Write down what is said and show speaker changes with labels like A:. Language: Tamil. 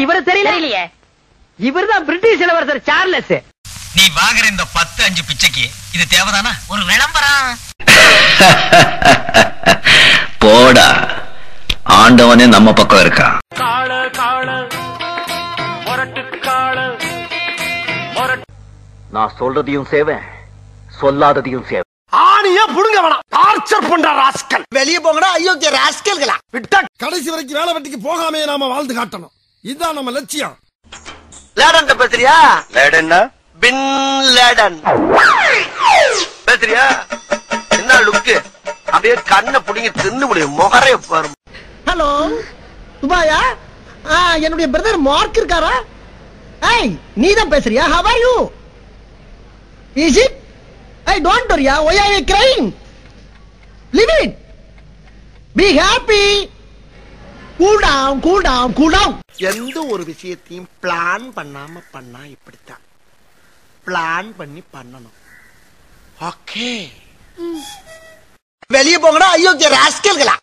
A: இவரு தெரியலையே. இவர்தான் பிரிட்டிஷ் இளவரசர் சார்லஸ்.
B: நீ வாங்குற இந்த 10-5 பிச்சைக்கு இது தேவைதானா? ஒரு விளம்பரம்.
C: போடா, ஆண்டவனே நம்ம பக்கம் இருக்கான். நான் சொல்றதையும் சேவேன், சொல்லாததையும் சேவேன்.
D: ஆணியா புடுங்க வேணாம், டார்ச்சர் பண்ற ராஸ்கல். வெளிய போங்கடா அயோக்கிய ராஸ்கல்களா. விட்டா கடைசி வரைக்கும் வேலை வெட்டிக்கு போகாமே நாம வாழ்ந்து காட்டணும். இதுதான் நம்ம லட்சியம். லேடன் பேசுறியா? லேடன்னா பின் லேடன் பேசுறியா? என்ன லுக்கு, அப்படியே கண்ணை புடிங்க தின்னு முடியும் முகரைய பாரு. ஹலோ துபாயா? என்னுடைய பிரதர் மார்க் இருக்காரா? ஏய் நீதான் பேசுறியா? how are you? is it? I don't worry. Why are you crying? Leave it. Be happy. Cool down, cool down, cool down. எந்த ஒரு விஷயத்தையும் பிளான் பண்ணாம பண்ணா இப்படித்தான். பிளான் பண்ணி பண்ணணும். ஓகே. வெளிய போங்கடா அயோக்கிய ராஸ்கல்களா.